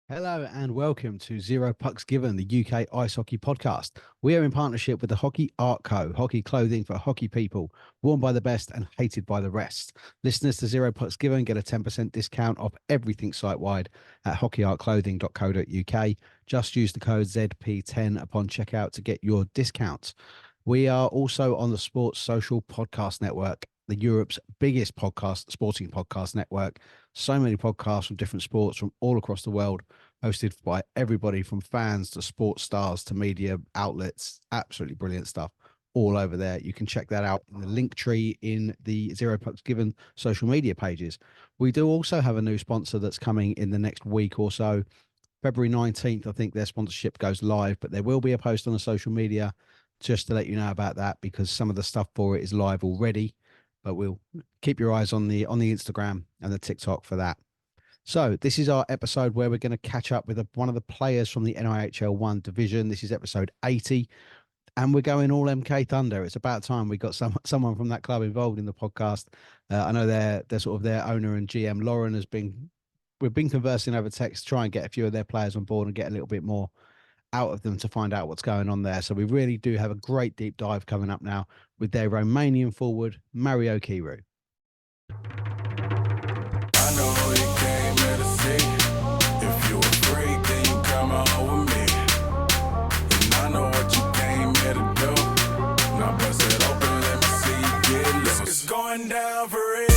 Hello and welcome to Zero Pucks Given, the UK Ice Hockey Podcast. We are in partnership with the Hockey Art Co, hockey clothing for hockey people, worn by the best and hated by the rest. Listeners to Zero Pucks Given get a 10% discount off everything site-wide at hockeyartclothing.co.uk. Just use the code ZP10 upon checkout to get your discounts. We are also on the Sports Social Podcast Network, the Europe's biggest sporting podcast network. So many podcasts from different sports from all across the world, hosted by everybody from fans to sports stars to media outlets. Absolutely brilliant stuff all over there. You can check that out in the link tree in the Zero Pucks Given social media pages. We do also have a new sponsor that's coming in the next week or so. February 19th, I think their sponsorship goes live, but there will be a post on the social media just to let you know about that, because some of the stuff for it is live already. But we'll keep your eyes on the Instagram and the TikTok for that. So this is our episode where we're going to catch up with one of the players from the NIHL 1 division. This is episode 80, and we're going all MK Thunder. It's about time we got someone from that club involved in the podcast. I know they're sort of their owner and GM, Lauren, we've been conversing over text to try and get a few of their players on board and get a little bit more out of them to find out what's going on there. So we really do have a great deep dive coming up now with their Romanian forward, Mario Chiru. I know you came here to see. If you a freak, then you come on with me. And I know what you came here to do. Now bust it open, let me see you get loose. It's going down for real.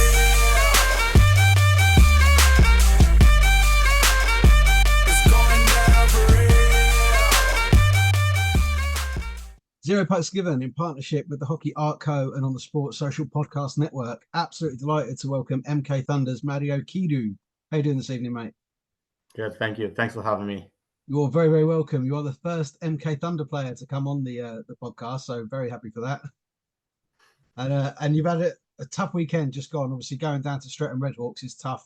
Zero Pucks Given in partnership with the Hockey Art Co and on the Sports Social Podcast Network. Absolutely delighted to welcome MK Thunder's Mario Chiru. How you doing this evening, mate? Good, thank you. Thanks for having me. You're very, very welcome. You are the first MK Thunder player to come on the podcast, so very happy for that. And you've had a tough weekend just gone. Obviously, going down to Streatham Redhawks is tough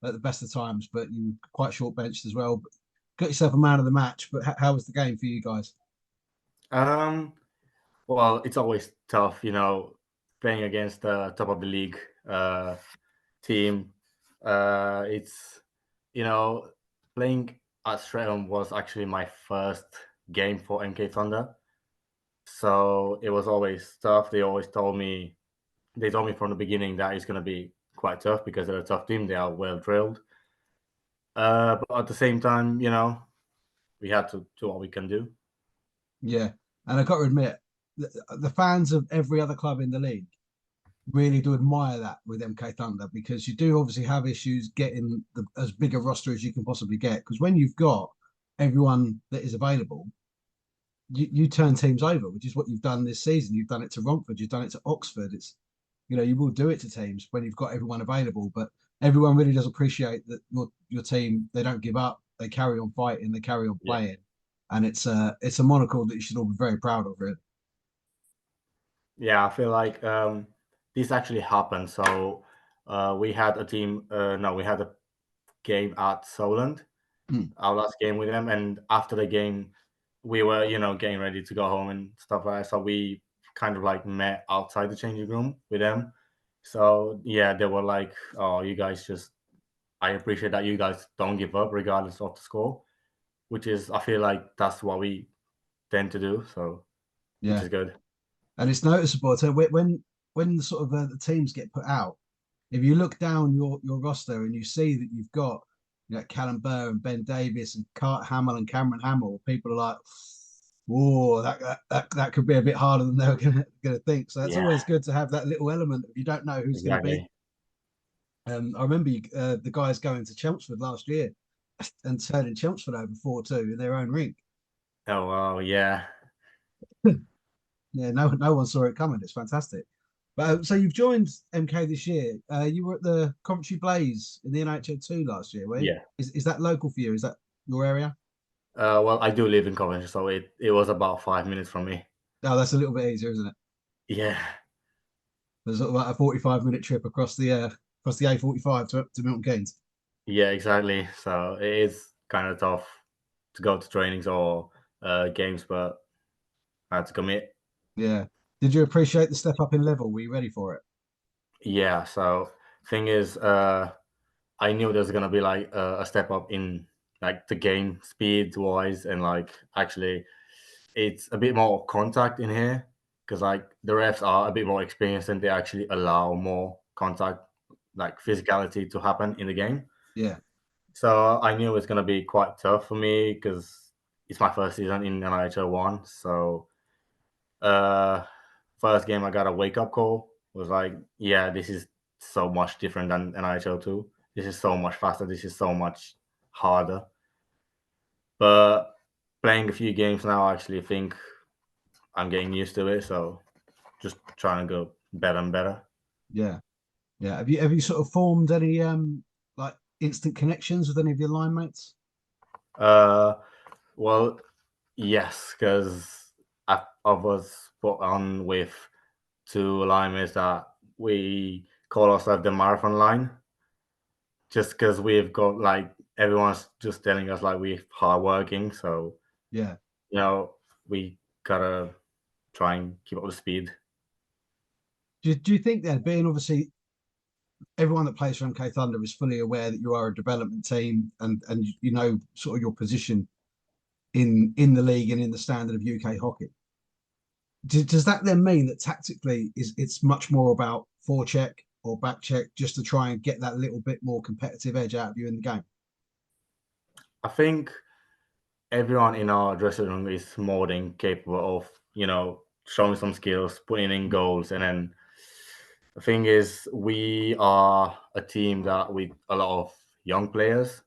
at the best of times, but you were quite short benched as well. But got yourself a man of the match. But how was the game for you guys? Well, it's always tough, playing against the top of the league team. It's, playing at Streatham was actually my first game for MK Thunder. So it was always tough. They told me from the beginning that it's going to be quite tough because they're a tough team. They are well drilled. But at the same time, we had to do what we can do. Yeah. And I've got to admit, the fans of every other club in the league really do admire that with MK Thunder, because you do obviously have issues getting as big a roster as you can possibly get. Because when you've got everyone that is available, you turn teams over, which is what you've done this season. You've done it to Romford, you've done it to Oxford. It's, you will do it to teams when you've got everyone available, but everyone really does appreciate that your team, they don't give up, they carry on fighting, they carry on playing. Yeah. And it's a monocle that you should all be very proud of, really. Yeah, I feel like this actually happened. So we had a game at Solent, our last game with them. And after the game, we were, getting ready to go home and stuff like that. So we kind of like met outside the changing room with them. So yeah, they were like, oh, you guys I appreciate that you guys don't give up regardless of the score, which is, I feel like that's what we tend to do. So yeah, which is good. And it's noticeable. So when the sort of the teams get put out, if you look down your roster and you see that you've got Callum Burr and Ben Davis and Cart Hamill and Cameron Hamill, people are like, whoa, that could be a bit harder than they were gonna think. So it's always good to have that little element if you don't know who's going to be. I remember the guys going to Chelmsford last year and turning Chelmsford over 4-2 in their own rink. Oh wow, yeah. Yeah, no one saw it coming. It's fantastic. But so you've joined MK this year. You were at the Coventry Blaze in the NIHL 2 last year, were you? Yeah. Is that local for you? Is that your area? Well, I do live in Coventry, so it was about 5 minutes from me. Oh, that's a little bit easier, isn't it? Yeah, There's sort of like a 45-minute trip across the A45 to Milton Keynes. yeah, exactly. So it is kind of tough to go to trainings or games, but I had to commit. Yeah. Did you appreciate the step up in level? Were you ready for it? Yeah. So thing is, I knew there's gonna be like a step up in like the game speed wise, and like actually, it's a bit more contact in here because like the refs are a bit more experienced and they actually allow more contact, like physicality to happen in the game. Yeah. So I knew it was gonna be quite tough for me because it's my first season in NHL one. So uh, first game I got a wake up call. Was like, yeah, this is so much different than NHL two. This is so much faster. This is so much harder. But playing a few games now, I actually think I'm getting used to it. So just trying to go better and better. Yeah. Yeah. Have you sort of formed any like instant connections with any of your line mates? Uh, well, yes, because I was put on with two alignments that we call ourselves the marathon line, just because we've got like everyone's just telling us like we're hardworking, so Yeah. you know we gotta try and keep up the speed. Do you think then, being obviously everyone that plays for MK Thunder is fully aware that you are a development team and you know sort of your position in the league and in the standard of UK hockey? Does that then mean that tactically it's much more about forecheck or back check just to try and get that little bit more competitive edge out of you in the game? I think everyone in our dressing room is more than capable of showing some skills, putting in goals, and then the thing is we are a team that with a lot of young players,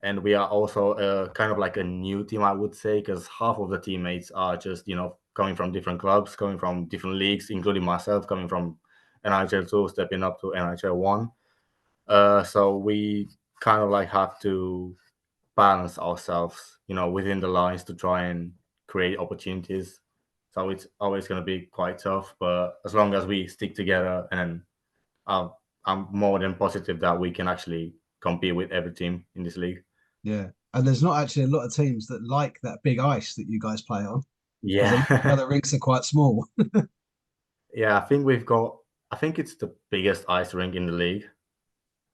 and we are also kind of like a new team, I would say, because half of the teammates are just coming from different clubs, coming from different leagues, including myself coming from NHL two, stepping up to NHL one. So we kind of like have to balance ourselves, within the lines to try and create opportunities. So it's always going to be quite tough, but as long as we stick together, and uh, I'm more than positive that we can actually compete with every team in this league. Yeah. And there's not actually a lot of teams that like that big ice that you guys play on because the Yeah. other rinks are quite small. Yeah, I think it's the biggest ice rink in the league.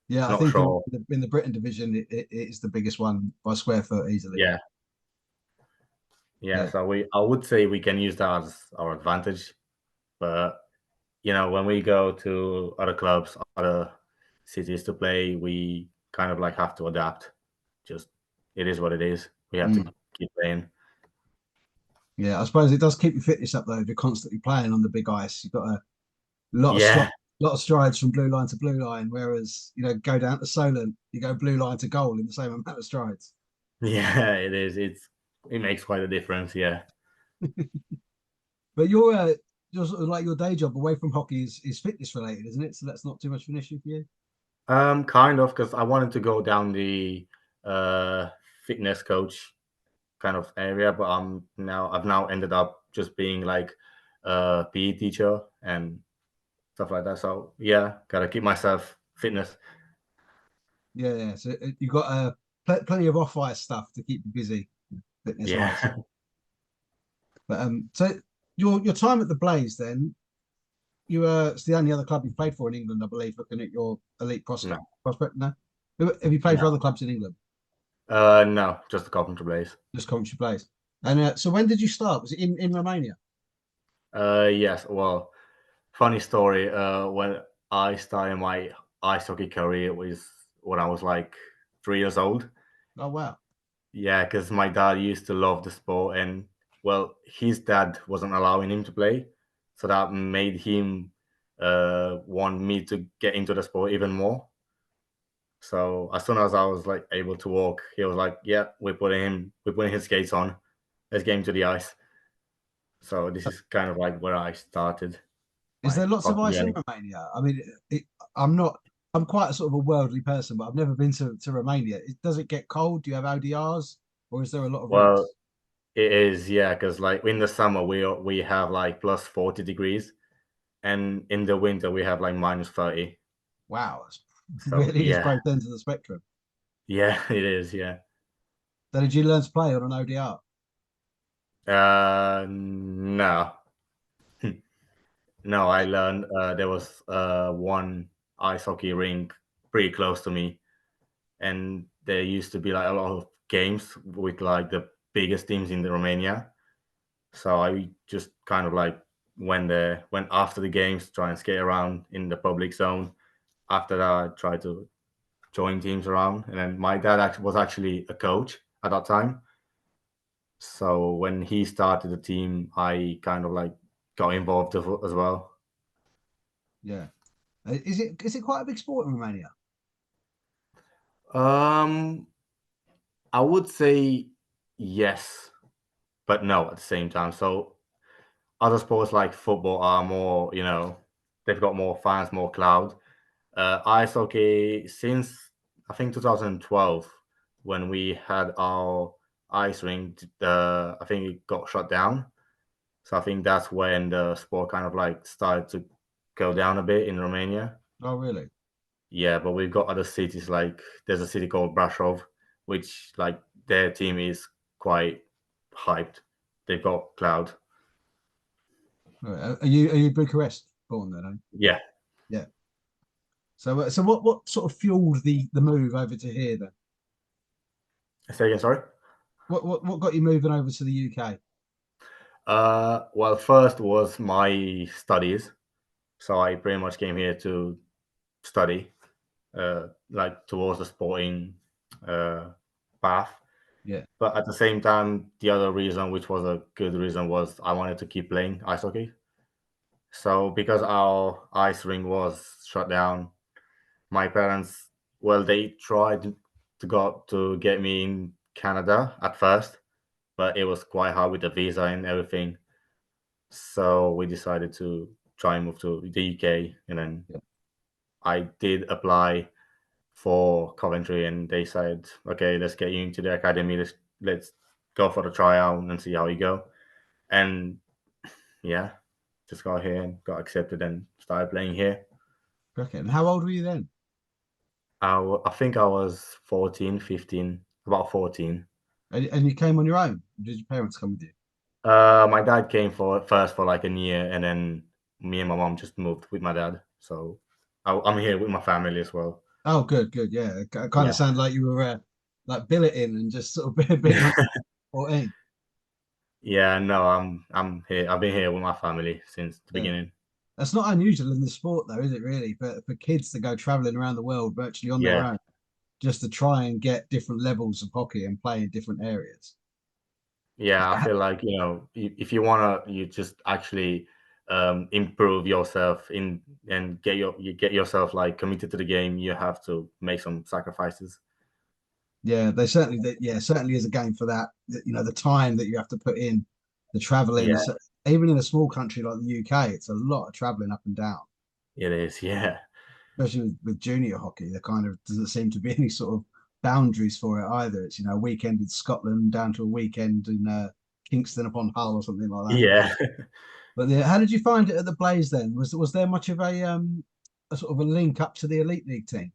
Yeah, I Not think sure. in the Britain division, it is the biggest one by square foot easily. Yeah. Yeah. Yeah. So I would say we can use that as our advantage. But, when we go to other clubs, other cities to play, we kind of like have to adapt. Just, it is what it is. We have to Mm. keep playing. Yeah, I suppose it does keep your fitness up though if you're constantly playing on the big ice. You've got a lot of Yeah. lot of strides from blue line to blue line, whereas go down to Solent, you go blue line to goal in the same amount of strides. Yeah, it is. It makes quite a difference. Yeah. But you're sort of like your day job away from hockey is fitness related, isn't it? So that's not too much of an issue for you. Kind of, because I wanted to go down the uh fitness coach kind of area, but I've now ended up just being like a PE teacher and stuff like that. So yeah, gotta keep myself fitness. Yeah, yeah. So you've got plenty of off ice stuff to keep you busy, fitness wise. Yeah. But so your time at the Blaze then, it's the only other club you've played for in England, I believe, looking at your elite No. prospect. No, have you played for No. other clubs in England? No, just the Coventry Blaze. Just Coventry Blaze. And so when did you start? Was it in Romania? Yes. Well, funny story. When I started my ice hockey career was when I was like 3 years old. Oh wow. Yeah, because my dad used to love the sport, and well, his dad wasn't allowing him to play, so that made him want me to get into the sport even more. So as soon as I was like able to walk, he was like, "Yeah, we're putting his skates on. Let's get him to the ice." So this is kind of like where I started Is my there lots of hockey ice in journey. Romania? I mean, I'm not. I'm quite a sort of a worldly person, but I've never been to Romania. Does it get cold? Do you have ODRs? or is there a lot of Well, rinks? it is, yeah, because like in the summer we have like plus 40 degrees, and in the winter we have like minus 30. Wow, it's So really is yeah, both ends of the spectrum. yeah, it is, yeah. So did you learn to play on an ODR? No, no. I learned there was one ice hockey rink pretty close to me, and there used to be like a lot of games with like the biggest teams in the Romania. So I just kind of like went after the games, try and skate around in the public zone. After that, I tried to join teams around, and then my dad was actually a coach at that time. So when he started the team, I kind of like got involved as well. Yeah. Is it quite a big sport in Romania? Um, I would say yes, but no at the same time. So other sports like football are more, they've got more fans, more cloud. Ice hockey since I think 2012 when we had our ice rink, I think it got shut down. So I think that's when the sport kind of like started to go down a bit in Romania. Oh, really? Yeah, but we've got other cities like there's a city called Brasov, which like their team is quite hyped. They've got cloud. Right. Are you Bucharest born then? Yeah. Yeah. So what sort of fueled the move over to here then? Say again, sorry. What got you moving over to the UK? Well, first was my studies. So I pretty much came here to study, like towards the sporting uh, path. Yeah. But at the same time, the other reason, which was a good reason, was I wanted to keep playing ice hockey. So because our ice rink was shut down, my parents, well, they tried to get me in Canada at first, but it was quite hard with the visa and everything. So we decided to try and move to the UK, and then Yeah. I did apply for Coventry, and they said, "Okay, let's get you into the academy. Let's go for the tryout and see how you go." And yeah, just got here and got accepted and started playing here. Okay. And how old were you then? I think I was 14, 15, about 14. And you came on your own? Or did your parents come with you? My dad came for first for like a year, and then me and my mom just moved with my dad. So I'm here with my family as well. Oh, good, good. Yeah. It kind of Yeah. sounded like you were like billeting and just sort of being on 14. Yeah, no, I'm here. I've been here with my family since the Yeah. beginning. That's not unusual in the sport, though, is it really? For kids to go traveling around the world virtually on their Yeah, own, just to try and get different levels of hockey and play in different areas. yeah. I So, feel like if you wanna, you just actually improve yourself in and you get yourself like committed to the game. You have to make some sacrifices. yeah, yeah, certainly is a game for that. The time that you have to put in, the traveling. Yeah, So even in a small country like the UK, it's a lot of traveling up and down, it is. Yeah, especially with junior hockey. There kind of doesn't seem to be any sort of boundaries for it either. It's a weekend in Scotland down to a weekend in Kingston upon Hull or something like that. yeah. But yeah, how did you find it at the Blaze then? Was there much of a sort of a link up to the Elite League team?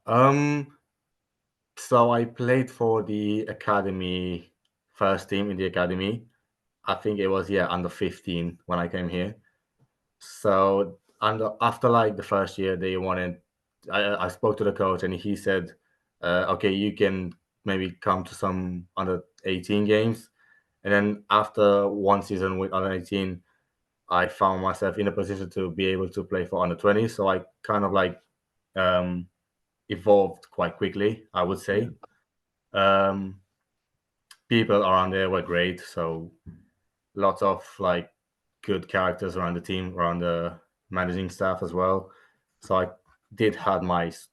um. So I played for the academy, first team in the academy. I think it was, yeah, under 15 when I came here. So after like the first year, they wanted. I spoke to the coach, and he said, "Okay, you can maybe come to some under 18 games." And then after one season with under 18, I found myself in a position to be able to play for under 20. So I kind of like um, evolved quite quickly, I would Yeah, say. Um, People around there were great, so lots of like good characters around the team, around the managing staff as well. So I did have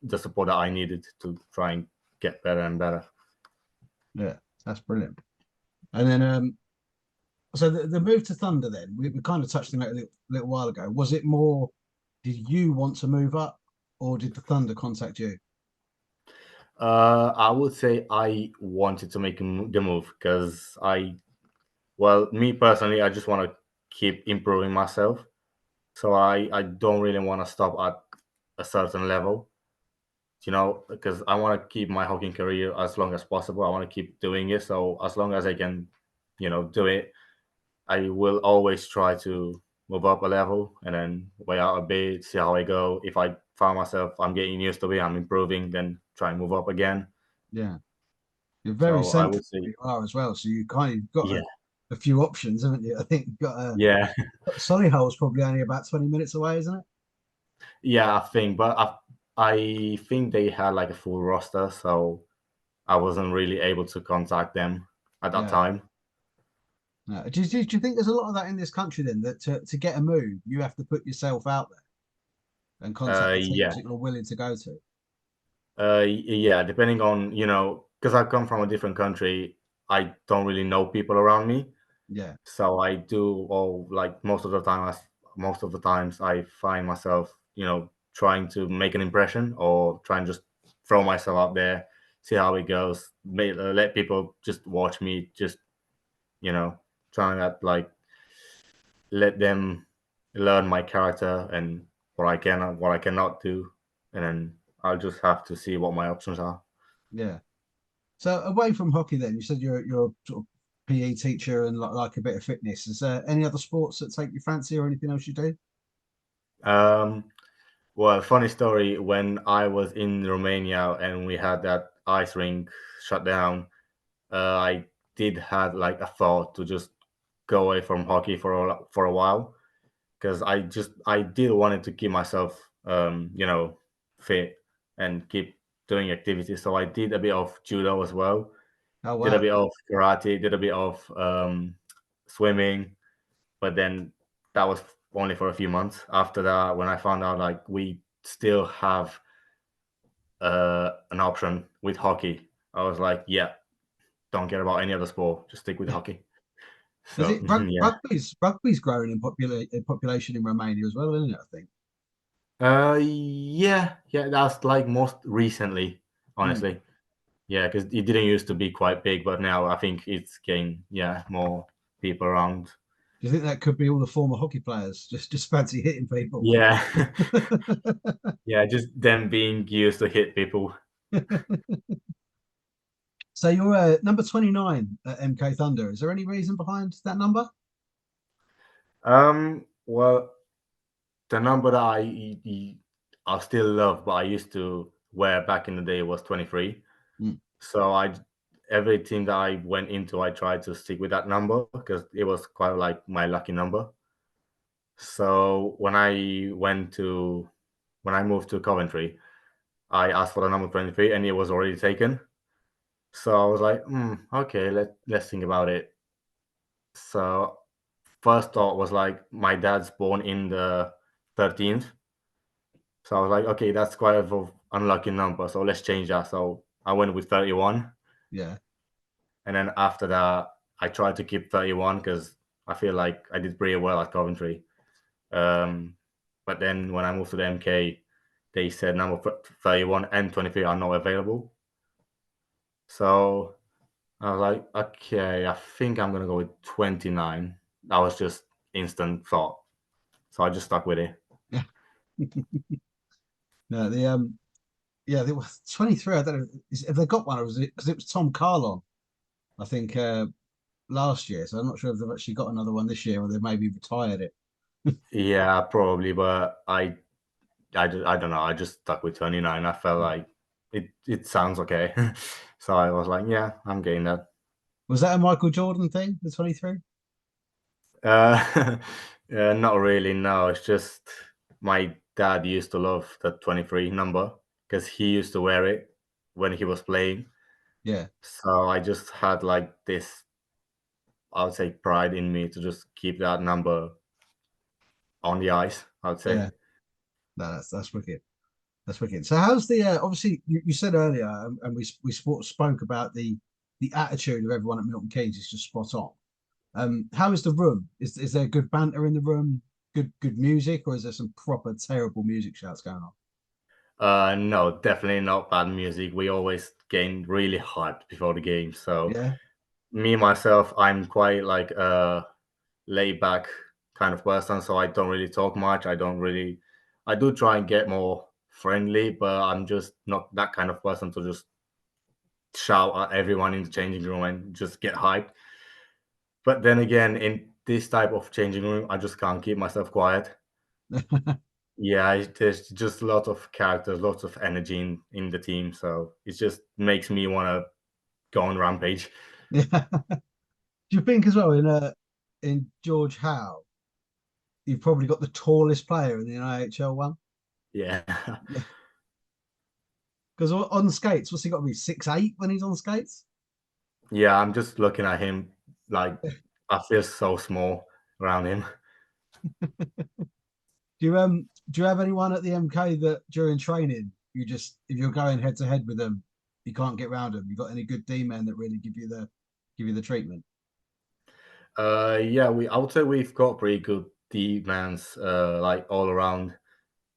the support that I needed to try and get better and better. yeah, that's brilliant. And then so the move to Thunder then we kind of touched on it a little while ago. Was it more? Did you want to move up, or did the Thunder contact you? I would say I wanted to make the move because me personally, I just want to keep improving myself. So I don't really want to stop at a certain level, because I want to keep my hockey career as long as possible. I want to keep doing it. So as long as I can, do it, I will always try to move up a level and then weigh out a bit, see how I go. If I find myself I'm getting used to it, I'm improving, then try and move up again. Yeah, you're very So I central would say, where you are as well, so you kind of got yeah, a few options, haven't you? I think you've got yeah, Solihull's probably only about 20 minutes away, isn't it? yeah. I think, but I think they had like a full roster, so I wasn't really able to contact them at that Yeah. time. Do you think there's a lot of that in this country then, that to get a move, you have to put yourself out there and contact the teams Yeah, that you're willing to go to? yeah. Depending on because I come from a different country, I don't really know people around me. Yeah. So I do, or like most of the times, I find myself, trying to make an impression or try and just throw myself out there, see how it goes, let people just watch me, just trying to like let them learn my character and what I cannot do, and then I'll just have to see what my options are. Yeah. So away from hockey, then you said you're sort of PE teacher and like a bit of fitness. Is there any other sports that take your fancy or anything else you do? Um, Well, funny story. When I was in Romania and we had that ice rink shut down, I did had like a thought to just go away from hockey for a while because I did wanted to keep myself fit and keep doing activities. So I did a bit of judo as well, Oh did a wow. bit of karate, did a bit of swimming, but then that was only for a few months. After that, when I found out like we still have an option with hockey, I was like, yeah, don't care about any other sport, just stick with hockey. Is So it yeah, rugby's growing in population in Romania as well, isn't it? I think. yeah, that's like most recently, Hmm. honestly. Yeah, because it didn't used to be quite big, but now I think it's getting more people around. Do you think that could be all the former hockey players just fancy hitting people? Yeah, yeah, just them being used to hit people. So you're number 29 at MK Thunder. Is there any reason behind that number? Well, the number that I still love, but I used to wear back in the day was 23. Hmm. So every team that I went into, I tried to stick with that number because it was quite like my lucky number. So when I moved to Coventry, I asked for the number 23 and it was already taken. So I was like, okay, let's think about it. So first thought was like my dad's born in the 13th. So I was like, okay, that's quite an unlucky number. So let's change that. So I went with 31. Yeah. And then after that, I tried to keep 31 because I feel like I did pretty well at Coventry. Um, but then when I moved to the MK, they said number 31 and 23 are not available. So I was like, okay, I think I'm going to go with 29. That was just instant thought. So I just stuck with it. Yeah. No, they were 23. I don't know if they got one, or was it because it was Tom Carlon, I think, last year. So I'm not sure if they've actually got another one this year or they maybe retired it. Yeah, probably, but I don't know. I just stuck with 29. I felt like it sounds okay. So I was like, yeah, I'm getting that. Was that a Michael Jordan thing, the 23? Not really, no. It's just my dad used to love the 23 number because he used to wear it when he was playing. Yeah. So I just had like this, I would say, pride in me to just keep that number on the ice, I would say. Yeah. No, that's wicked. That's wicked. So how's the obviously you said earlier, and we spoke about the attitude of everyone at Milton Keynes is just spot on. How is the room? Is there good banter in the room? Good music, or is there some proper terrible music shouts going on? No, definitely not bad music. We always get really hyped before the game. So Yeah. me myself, I'm quite like a laid back kind of person, so I don't really talk much. I do try and get more friendly, but I'm just not that kind of person to just shout at everyone in the changing room and just get hyped. But then again, in this type of changing room, I just can't keep myself quiet. Yeah, there's just a lot of characters, lots of energy in the team, so it just makes me want to go on rampage. Yeah. Do you think as well in George Howe, you've probably got the tallest player in the IHL one? Yeah. Because on skates, what's he got to be 6'8" when he's on skates? Yeah, I'm just looking at him like I feel so small around him. Do you have anyone at the MK that during training you just if you're going head to head with them, you can't get around them? You got any good D men that really give you the treatment? Yeah, I would say we've got pretty good D-mans like all around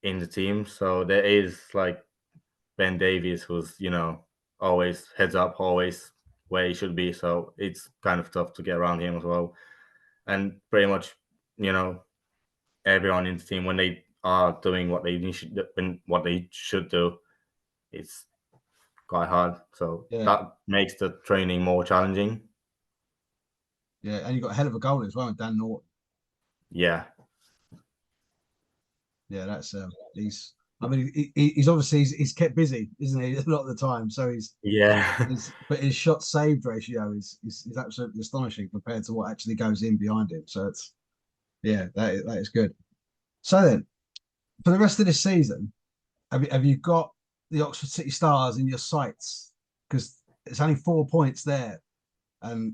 in the team. So there is like Ben Davies, who's always heads up, always where he should be. So it's kind of tough to get around him as well. And pretty much, you know, everyone in the team when they are doing what they should do, it's quite hard. So Yeah, that makes the training more challenging. yeah, and you got a hell of a goalie as well, Dan Norton. Yeah, Yeah, that's he's. I mean, he's obviously he's kept busy, isn't he? A lot of the time, so yeah, but his shot saved ratio is absolutely astonishing compared to what actually goes in behind him. So it's yeah, that is good. So then, for the rest of this season, have you got the Oxford City Stars in your sights? Because it's only 4 points there, and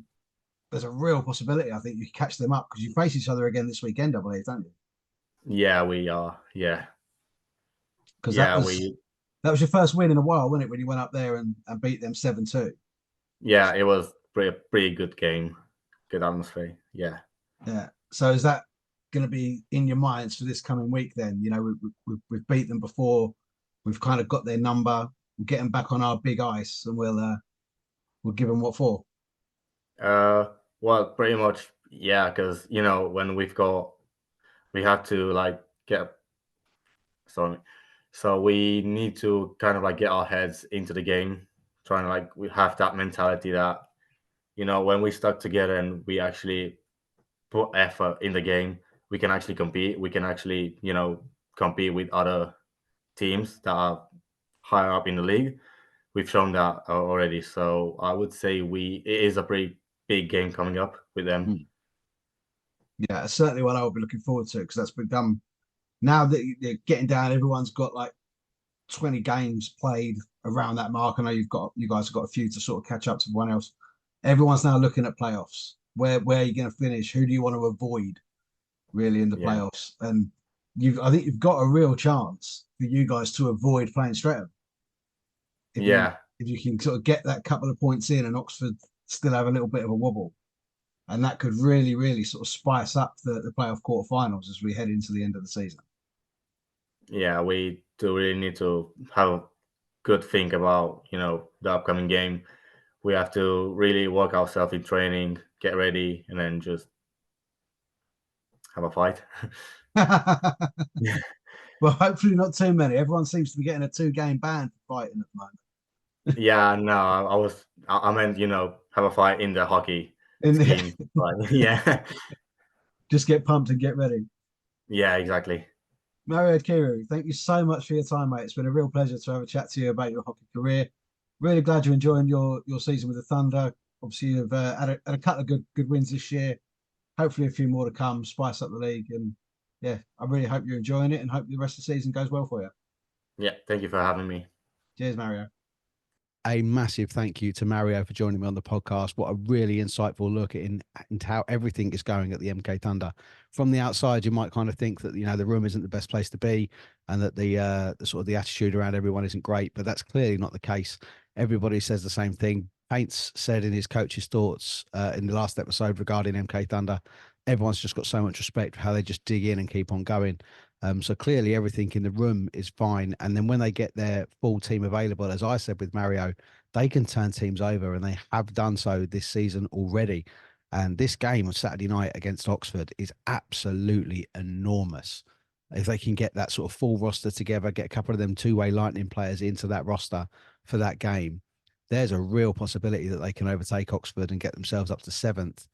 there's a real possibility I think you can catch them up because you face each other again this weekend, I believe, don't you? yeah. We are. Yeah, Because yeah. We that was your first win in a while, wasn't it? When you went up there and beat them 7-2. Yeah. It was pretty good game, good atmosphere. Yeah, Yeah. So is that going to be in your minds for this coming week? Then we've beat them before. We've kind of got their number. We'll get them back on our big ice, and we'll give them what for. Uh, well, pretty much, yeah, because when we have to like get sorry, so we need to kind of like get our heads into the game, trying to like we have that mentality that when we stuck together and we actually put effort in the game, we can actually compete. We can actually compete with other teams that are higher up in the league. We've shown that already. So I would say it is a pretty big game coming up with them. Mm. Yeah, certainly what I'll be looking forward to because that's become now that they're getting down. Everyone's got like 20 games played around that mark. I know you guys have got a few to sort of catch up to everyone else. Everyone's now looking at playoffs. Where are you going to finish? Who do you want to avoid really in the Yeah, playoffs? And I think you've got a real chance for you guys to avoid playing Streatham yeah, if you can sort of get that couple of points in and Oxford still have a little bit of a wobble. And that could really, really sort of spice up the playoff quarterfinals as we head into the end of the season. yeah. We do really need to have a good think about the upcoming game. We have to really work ourselves in training, get ready, and then just have a fight. Well, hopefully not too many. Everyone seems to be getting a 2-game ban for fighting at the moment. Yeah, no, I meant have a fight in the hockey In the, scheme. But yeah, just get pumped and get ready. yeah, exactly. Mario Chiru, thank you so much for your time, mate. It's been a real pleasure to have a chat to you about your hockey career. Really glad you're enjoying your season with the Thunder. Obviously, you've had a couple of good wins this year. Hopefully, a few more to come. Spice up the league, and yeah, I really hope you're enjoying it, and hope the rest of the season goes well for you. Yeah, thank you for having me. Cheers, Mario. A massive thank you to Mario for joining me on the podcast. What a really insightful look into how everything is going at the MK Thunder. From the outside, you might kind of think that the room isn't the best place to be, and that the sort of the attitude around everyone isn't great. But that's clearly not the case. Everybody says the same thing. Paints said in his coach's thoughts in the last episode regarding MK Thunder, everyone's just got so much respect for how they just dig in and keep on going. So clearly everything in the room is fine. And then when they get their full team available, as I said with Mario, they can turn teams over, and they have done so this season already. And this game on Saturday night against Oxford is absolutely enormous. If they can get that sort of full roster together, get a couple of them two-way lightning players into that roster for that game, there's a real possibility that they can overtake Oxford and get themselves up to seventh.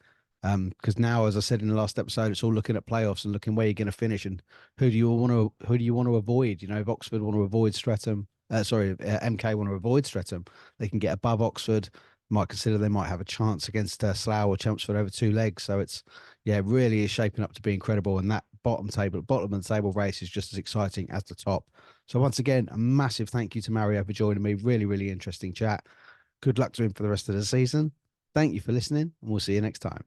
Because now, as I said in the last episode, it's all looking at playoffs and looking where you're going to finish and who do you want to avoid. You know, if Oxford want to avoid Streatham, MK want to avoid Streatham, they can get above Oxford. Might consider they might have a chance against Slough or Chelmsford over two legs. So it's it really is shaping up to be incredible. And that bottom of the table race is just as exciting as the top. So once again, a massive thank you to Mario for joining me. Really, really interesting chat. Good luck to him for the rest of the season. Thank you for listening, and we'll see you next time.